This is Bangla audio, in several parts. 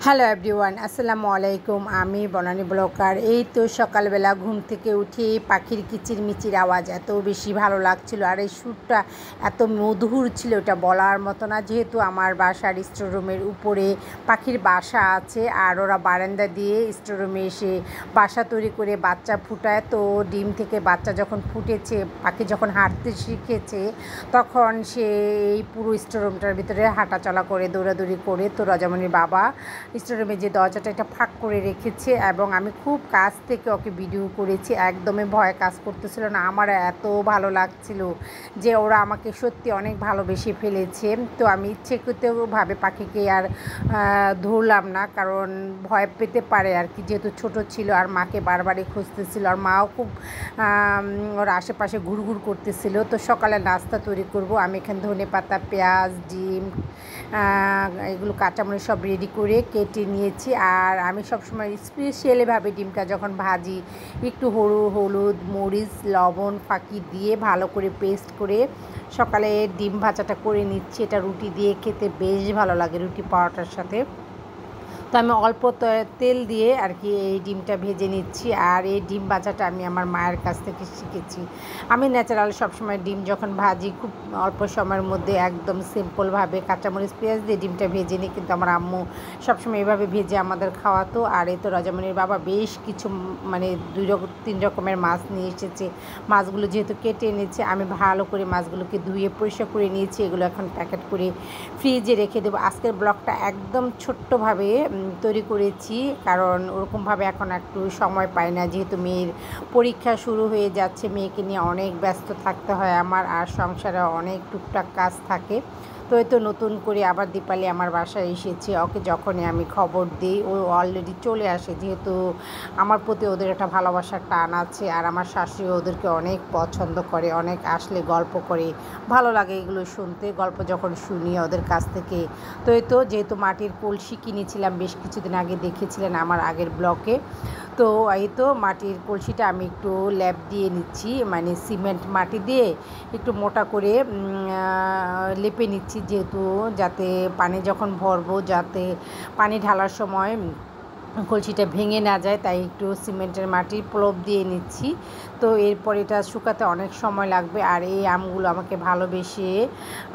হ্যালো এভরিওয়ান, আসসালামু আলাইকুম। আমি বনানী ব্লগার। এই তো সকালবেলা ঘুম থেকে উঠে পাখির কিচিরমিচির আওয়াজ এত বেশি ভালো লাগছিল, আর এই সুরটা এত মধুর ছিল, এটা বলার মতো না। যেহেতু আমার বাসার স্টোররুমের উপরে পাখির বাসা আছে, আর ওরা বারান্দা দিয়ে স্টোররুমে এসে বাসা তৈরি করে বাচ্চা ফুটায়। তো ডিম থেকে বাচ্চা যখন ফুটেছে, পাখি যখন হাঁটতে শিখেছে, তখন সে এই পুরো স্টোররুমটার ভিতরে হাঁটাচলা করে, দৌড়াদৌড়ি করে। তো রজমনির বাবা স্টোররুমে যে দরজাটা এটা ফাঁক করে রেখেছে, এবং আমি খুব কাছ থেকে ওকে ভিডিও করেছি। একদমই ভয় কাজ করতেছিল না, আমার এত ভালো লাগছিল যে ওরা আমাকে সত্যি অনেক ভালোবেসে ফেলেছে। তো আমি ইচ্ছেকৃতভাবে পাখিকে আর ধরলাম না, কারণ ভয় পেতে পারে আর কি, যেহেতু ছোট ছিল আর মাকে বারবারই খুঁজতেছিল, আর মাও খুব ওর আশেপাশে ঘুরঘুর করতেছিল। তো সকালে নাস্তা তৈরি করব। আমি এখানে ধনেপাতা, পেঁয়াজ, ডিম, এগুলো কাঁচামরিচ সব রেডি করে কেটে নিয়েছি। আর আমি সবসময় স্পেশালিভাবে ডিমটা যখন ভাজি, একটু হলুদ, মরিচ, লবণ ফাঁকি দিয়ে ভালো করে পেস্ট করে সকালে ডিম ভাজাটা করে নিচ্ছি। এটা রুটি দিয়ে খেতে বেশ ভালো লাগে, রুটি পরোটার সাথে। তো আমি অল্প তেল দিয়ে আর কি এই ডিমটা ভেজে নিচ্ছি। আর এই ডিম ভাজাটা আমি আমার মায়ের কাছ থেকে শিখেছি। আমি ন্যাচারাল সবসময় ডিম যখন ভাজি, খুব অল্প সময়ের মধ্যে একদম সিম্পলভাবে কাঁচামরিচ পেঁয়াজ দিয়ে ডিমটা ভেজে নিই, কিন্তু আমার আম্মু সবসময় এভাবে ভেজে আমাদের খাওয়াতো। আর এই তো রজমনির বাবা বেশ কিছু মানে 2-3 রকমের মাছ নিয়ে এসেছে। মাছগুলো যেহেতু কেটে এনেছে, আমি ভালো করে মাছগুলোকে ধুয়ে পরিষ্কার করে নিয়েছি। এগুলো এখন প্যাকেট করে ফ্রিজে রেখে দেবো। আজকের ব্লগটা একদম ছোট্টভাবে তৈরি করেছি, কারণ ওরকমভাবে এখন একটু সময় পাই না, যেহেতু মেয়ের পরীক্ষা শুরু হয়ে যাচ্ছে। মেয়েকে নিয়ে অনেক ব্যস্ত থাকতে হয় আমার, আর সংসারে অনেক টুকটাক কাজ থাকে। তো এই তো নতুন করে আবার দীপালি আমার বাসায় এসেছে। ওকে যখনই আমি খবর দিই, ও অলরেডি চলে আসে, যেহেতু আমার প্রতি ওদের একটা ভালোবাসার টান আছে। আর আমার শাশুড়ি ওদেরকে অনেক পছন্দ করে, অনেক আসলে গল্প করে, ভালো লাগে এগুলো শুনতে, গল্প যখন শুনি ওদের কাছ থেকে। তো এই তো যেহেতু মাটির কলসি কিনেছিলাম বেশ কিছুদিন আগে, দেখেছিলেন আমার আগের ব্লগে। তো এই তো মাটির কলসিটা আমি একটু ল্যাপ দিয়ে নিচ্ছি, মানে সিমেন্ট মাটি দিয়ে একটু মোটা করে লেপে নিচ্ছি, যেহেতু যাতে পানি যখন ভরবো, যাতে পানি ঢালার সময় কলসিটা ভেঙে না যায়, তাই একটু সিমেন্টের মাটির প্রলেপ দিয়ে নিচ্ছি। তো এরপর এটা শুকাতে অনেক সময় লাগবে। আর এই আমগুলো আমাকে ভালোবেসে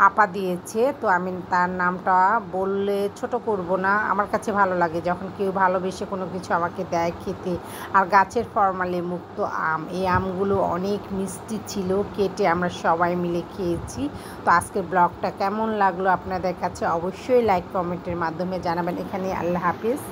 আপা দিয়েছে, তো আমি তার নামটা বললে ছোট করব না। আমার কাছে ভালো লাগে যখন কেউ ভালোবেসে কোনো কিছু আমাকে দেয় খেতে। আর গাছের ফরমালি মুক্ত আম, এই আমগুলো অনেক মিষ্টি ছিল, কেটে আমরা সবাই মিলে খেয়েছি। তো আজকের ব্লগটা কেমন লাগলো আপনাদের কাছে অবশ্যই লাইক কমেন্টের মাধ্যমে জানাবেন। এখানে আল্লাহ হাফিজ।